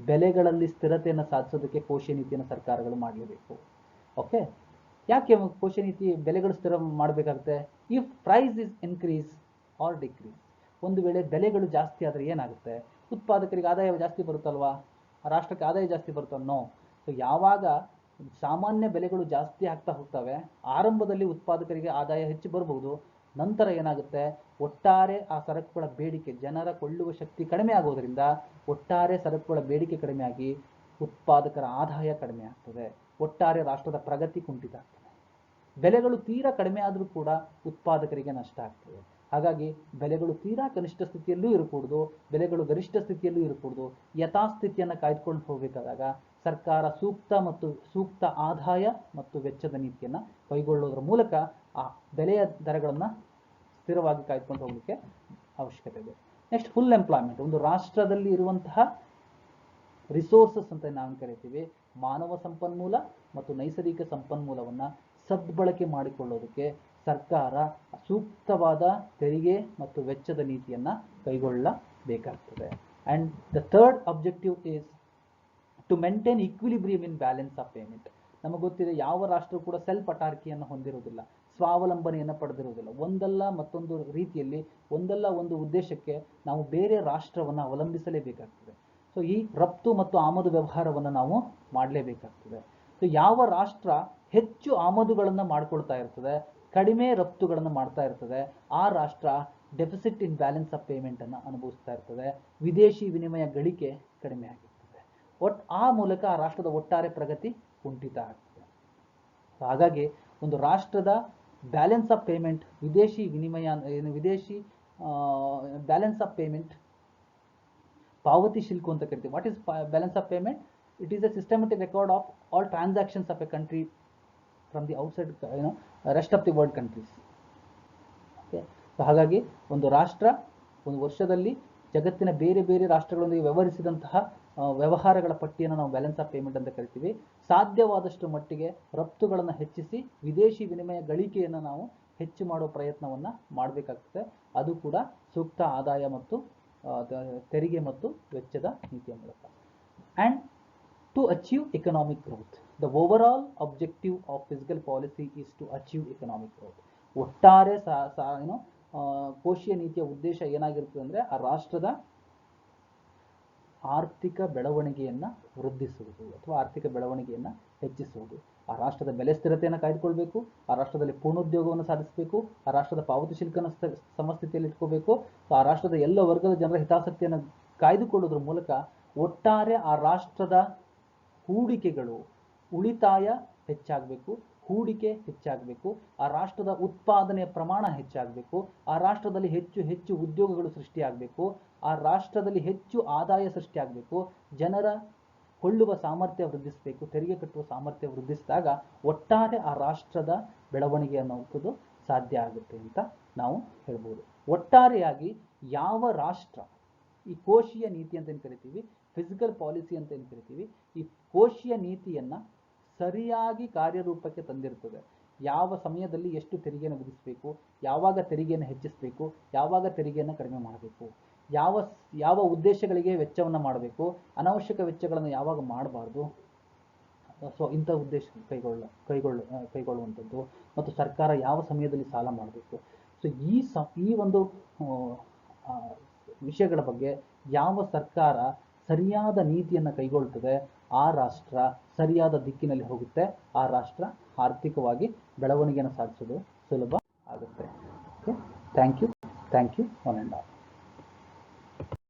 ಬೆಲೆಗಳಲ್ಲಿ ಸ್ಥಿರತೆಯನ್ನು ಸಾಧಿಸೋದಕ್ಕೆ ಕೋಶೀಯ ನೀತಿಯನ್ನು ಸರ್ಕಾರಗಳು ಮಾಡಲೇಬೇಕು. ಓಕೆ, ಯಾಕೆ ಕೋಶೀಯ ನೀತಿ ಬೆಲೆಗಳು ಸ್ಥಿರ ಮಾಡಬೇಕಾಗುತ್ತೆ? If price is increase or decrease, ಒಂದು ವೇಳೆ ಬೆಲೆಗಳು ಜಾಸ್ತಿ ಆದರೆ ಏನಾಗುತ್ತೆ? ಉತ್ಪಾದಕರಿಗೆ ಆದಾಯ ಜಾಸ್ತಿ ಬರುತ್ತಲ್ವಾ, ರಾಷ್ಟ್ರಕ್ಕೆ ಆದಾಯ ಜಾಸ್ತಿ ಬರುತ್ತಲ್ಲ? ನೋ. ಸೊ ಯಾವಾಗ ಸಾಮಾನ್ಯ ಬೆಲೆಗಳು ಜಾಸ್ತಿ ಆಗ್ತಾ ಹೋಗ್ತವೆ, ಆರಂಭದಲ್ಲಿ ಉತ್ಪಾದಕರಿಗೆ ಆದಾಯ ಹೆಚ್ಚು ಬರಬಹುದು, ನಂತರ ಏನಾಗುತ್ತೆ? ಒಟ್ಟಾರೆ ಆ ಸರಕುಗಳ ಬೇಡಿಕೆ, ಜನರ ಕೊಳ್ಳುವ ಶಕ್ತಿ ಕಡಿಮೆ ಆಗೋದ್ರಿಂದ ಒಟ್ಟಾರೆ ಸರಕುಗಳ ಬೇಡಿಕೆ ಕಡಿಮೆಯಾಗಿ ಉತ್ಪಾದಕರ ಆದಾಯ ಕಡಿಮೆ ಆಗ್ತದೆ, ಒಟ್ಟಾರೆ ರಾಷ್ಟ್ರದ ಪ್ರಗತಿ ಕುಂಠಿತ ಆಗ್ತದೆ. ಬೆಲೆಗಳು ತೀರಾ ಕಡಿಮೆ ಆದರೂ ಕೂಡ ಉತ್ಪಾದಕರಿಗೆ ನಷ್ಟ ಆಗ್ತದೆ. ಹಾಗಾಗಿ ಬೆಲೆಗಳು ತೀರಾ ಕನಿಷ್ಠ ಸ್ಥಿತಿಯಲ್ಲೂ ಇರಕೂಡದು, ಬೆಲೆಗಳು ಗರಿಷ್ಠ ಸ್ಥಿತಿಯಲ್ಲೂ ಇರಕೂಡದು. ಯಥಾಸ್ಥಿತಿಯನ್ನು ಕಾಯ್ದುಕೊಂಡು ಹೋಗಬೇಕಾದಾಗ ಸರ್ಕಾರ ಸೂಕ್ತ ಆದಾಯ ಮತ್ತು ವೆಚ್ಚದ ನೀತಿಯನ್ನು ಕೈಗೊಳ್ಳೋದ್ರ ಮೂಲಕ ಆ ಬೆಲೆಯ ದರಗಳನ್ನು ಸ್ಥಿರವಾಗಿ ಕಾಯ್ದುಕೊಂಡು ಹೋಗಲಿಕ್ಕೆ ಅವಶ್ಯಕತೆ ಇದೆ. Next, full employment. ಒಂದು ರಾಷ್ಟ್ರದಲ್ಲಿ ಇರುವಂತಹ ರಿಸೋರ್ಸಸ್ ಅಂತ ನಾವು ಕರಿತೀವಿ, ಮಾನವ ಸಂಪನ್ಮೂಲ ಮತ್ತು ನೈಸರ್ಗಿಕ ಸಂಪನ್ಮೂಲವನ್ನು ಸದ್ಬಳಕೆ ಮಾಡಿಕೊಳ್ಳೋದಕ್ಕೆ ಸರ್ಕಾರ ಸೂಕ್ತವಾದ ತೆರಿಗೆ ಮತ್ತು ವೆಚ್ಚದ ನೀತಿಯನ್ನು ಕೈಗೊಳ್ಳಬೇಕಾಗ್ತದೆ. And the third objective is to maintain equilibrium in balance of payment. ನಮಗೆ ಗೊತ್ತಿದೆ, ಯಾವ ರಾಷ್ಟ್ರ ಕೂಡ ಸೆಲ್ಫ್ ಅಟಾರ್ಕಿಯನ್ನು ಹೊಂದಿರುವುದಿಲ್ಲ, ಸ್ವಾವಲಂಬನೆಯನ್ನು ಪಡೆದಿರುವುದಿಲ್ಲ. ಒಂದಲ್ಲ ಮತ್ತೊಂದು ರೀತಿಯಲ್ಲಿ, ಒಂದಲ್ಲ ಒಂದು ಉದ್ದೇಶಕ್ಕೆ ನಾವು ಬೇರೆ ರಾಷ್ಟ್ರವನ್ನು ಅವಲಂಬಿಸಲೇಬೇಕಾಗ್ತದೆ. ಸೊ ಈ ರಫ್ತು ಮತ್ತು ಆಮದು ವ್ಯವಹಾರವನ್ನು ನಾವು ಮಾಡಲೇಬೇಕಾಗ್ತದೆ. ಸೊ ಯಾವ ರಾಷ್ಟ್ರ ಹೆಚ್ಚು ಆಮದುಗಳನ್ನು ಮಾಡ್ಕೊಳ್ತಾ ಇರ್ತದೆ, ಕಡಿಮೆ ರಫ್ತುಗಳನ್ನು ಮಾಡ್ತಾ ಇರ್ತದೆ, ಆ ರಾಷ್ಟ್ರ ಡೆಫಿಸಿಟ್ ಇನ್ ಬ್ಯಾಲೆನ್ಸ್ ಆಫ್ ಪೇಮೆಂಟನ್ನು ಅನುಭವಿಸ್ತಾ ಇರ್ತದೆ, ವಿದೇಶಿ ವಿನಿಮಯ ಗಳಿಕೆ ಕಡಿಮೆ ಆಗಿರ್ತದೆ. ಆ ಮೂಲಕ ಆ ರಾಷ್ಟ್ರದ ಒಟ್ಟಾರೆ ಪ್ರಗತಿ ಕುಂಠಿತ ಆಗ್ತದೆ. ಹಾಗಾಗಿ ಒಂದು ರಾಷ್ಟ್ರದ ಬ್ಯಾಲೆನ್ಸ್ ಆಫ್ ಪೇಮೆಂಟ್, ವಿದೇಶಿ ವಿನಿಮಯ, ವಿದೇಶಿ ಬ್ಯಾಲೆನ್ಸ್ ಆಫ್ ಪೇಮೆಂಟ್, ಪಾವತಿ ಶಿಲ್ಕು ಅಂತ ಕರಿತೀವಿ. What is balance of payment? It is A systematic record of all transactions of a country from the outside rest of the world countries. Okay, ಹಾಗಾಗಿ ಒಂದು ರಾಷ್ಟ್ರ ಒಂದು ವರ್ಷದಲ್ಲಿ ಜಗತ್ತಿನ ಬೇರೆ ಬೇರೆ ರಾಷ್ಟ್ರಗಳೊಂದಿಗೆ ವ್ಯವಹರಿಸಿದಂತಹ ವ್ಯವಹಾರಗಳ ಪಟ್ಟಿಯನ್ನು ನಾವು ಬ್ಯಾಲೆನ್ಸ್ ಆಫ್ ಪೇಮೆಂಟ್ ಅಂತ ಕರಿತೀವಿ. ಸಾಧ್ಯವಾದಷ್ಟು ಮಟ್ಟಿಗೆ ರಫ್ತುಗಳನ್ನು ಹೆಚ್ಚಿಸಿ ವಿದೇಶಿ ವಿನಿಮಯ ಗಳಿಕೆಯನ್ನು ನಾವು ಹೆಚ್ಚು ಮಾಡುವ ಪ್ರಯತ್ನವನ್ನು ಮಾಡಬೇಕಾಗ್ತದೆ. ಅದು ಕೂಡ ಸೂಕ್ತ ಆದಾಯ ಮತ್ತು ತೆರಿಗೆ ಮತ್ತು ವೆಚ್ಚದ ನೀತಿಯ ಮೂಲಕ. And to achieve economic growth, the overall objective of fiscal policy is to achieve economic growth. ಒಟ್ಟಾರೆ ಕೋಶೀಯ ನೀತಿಯ ಉದ್ದೇಶ ಏನಾಗಿರ್ತದೆ ಅಂದರೆ ಆ ರಾಷ್ಟ್ರದ ಆರ್ಥಿಕ ಬೆಳವಣಿಗೆಯನ್ನು ವೃದ್ಧಿಸುವುದು ಅಥವಾ ಆರ್ಥಿಕ ಬೆಳವಣಿಗೆಯನ್ನು ಹೆಚ್ಚಿಸುವುದು. ಆ ರಾಷ್ಟ್ರದ ಬೆಲೆ ಸ್ಥಿರತೆಯನ್ನು ಕಾಯ್ದುಕೊಳ್ಬೇಕು, ಆ ರಾಷ್ಟ್ರದಲ್ಲಿ ಪೂರ್ಣೋದ್ಯೋಗವನ್ನು ಸಾಧಿಸಬೇಕು, ಆ ರಾಷ್ಟ್ರದ ಪಾವತಿ ಶುಲ್ಕನ ಸಮಸ್ಥಿತಿಯಲ್ಲಿ ಇಟ್ಕೋಬೇಕು. ಆ ರಾಷ್ಟ್ರದ ಎಲ್ಲ ವರ್ಗದ ಜನರ ಹಿತಾಸಕ್ತಿಯನ್ನು ಕಾಯ್ದುಕೊಳ್ಳೋದ್ರ ಮೂಲಕ ಒಟ್ಟಾರೆ ಆ ರಾಷ್ಟ್ರದ ಹೂಡಿಕೆಗಳು, ಉಳಿತಾಯ ಹೆಚ್ಚಾಗಬೇಕು, ಹೂಡಿಕೆ ಹೆಚ್ಚಾಗಬೇಕು, ಆ ರಾಷ್ಟ್ರದ ಉತ್ಪಾದನೆಯ ಪ್ರಮಾಣ ಹೆಚ್ಚಾಗಬೇಕು, ಆ ರಾಷ್ಟ್ರದಲ್ಲಿ ಹೆಚ್ಚು ಹೆಚ್ಚು ಉದ್ಯೋಗಗಳು ಸೃಷ್ಟಿಯಾಗಬೇಕು, ಆ ರಾಷ್ಟ್ರದಲ್ಲಿ ಹೆಚ್ಚು ಆದಾಯ ಸೃಷ್ಟಿಯಾಗಬೇಕು, ಜನರ ಕೊಳ್ಳುವ ಸಾಮರ್ಥ್ಯ ವೃದ್ಧಿಸಬೇಕು, ತೆರಿಗೆ ಕಟ್ಟುವ ಸಾಮರ್ಥ್ಯ ವೃದ್ಧಿಸಿದಾಗ ಒಟ್ಟಾರೆ ಆ ರಾಷ್ಟ್ರದ ಬೆಳವಣಿಗೆ ಅನ್ನುವಂಥದ್ದು ಸಾಧ್ಯ ಆಗುತ್ತೆ ಅಂತ ನಾವು ಹೇಳ್ಬೋದು. ಒಟ್ಟಾರೆಯಾಗಿ ಯಾವ ರಾಷ್ಟ್ರ ಈ ಕೋಶೀಯ ನೀತಿ ಅಂತ ಏನು ಕರಿತೀವಿ, ಫಿಸಿಕಲ್ ಪಾಲಿಸಿ ಅಂತ ಏನು ಕರಿತೀವಿ, ಈ ಕೋಶೀಯ ನೀತಿಯನ್ನು ಸರಿಯಾಗಿ ಕಾರ್ಯರೂಪಕ್ಕೆ ತಂದಿರ್ತದೆ, ಯಾವ ಸಮಯದಲ್ಲಿ ಎಷ್ಟು ತೆರಿಗೆಯನ್ನು ವಿಧಿಸಬೇಕು, ಯಾವಾಗ ತೆರಿಗೆಯನ್ನು ಹೆಚ್ಚಿಸಬೇಕು, ಯಾವಾಗ ತೆರಿಗೆಯನ್ನು ಕಡಿಮೆ ಮಾಡಬೇಕು, ಯಾವ ಉದ್ದೇಶಗಳಿಗೆ ವೆಚ್ಚವನ್ನು ಮಾಡಬೇಕು, ಅನಾವಶ್ಯಕ ವೆಚ್ಚಗಳನ್ನು ಯಾವಾಗ ಮಾಡಬಾರ್ದು, ಸೊ ಇಂಥ ಉದ್ದೇಶ ಕೈಗೊಳ್ಳುವಂಥದ್ದು, ಮತ್ತು ಸರ್ಕಾರ ಯಾವ ಸಮಯದಲ್ಲಿ ಸಾಲ ಮಾಡಬೇಕು. ಸೊ ಈ ಒಂದು ವಿಷಯಗಳ ಬಗ್ಗೆ ಯಾವ ಸರ್ಕಾರ ಸರಿಯಾದ ನೀತಿಯನ್ನು ಕೈಗೊಳ್ತದೆ, ಆ ರಾಷ್ಟ್ರ ಸರಿಯಾದ ದಿಕ್ಕಿನಲ್ಲಿ ಹೋಗುತ್ತೆ, ಆ ರಾಷ್ಟ್ರ ಆರ್ಥಿಕವಾಗಿ ಬೆಳವಣಿಗೆಯನ್ನು ಸಾಧಿಸೋದು ಸುಲಭ ಆಗುತ್ತೆ. Okay, thank you one and all.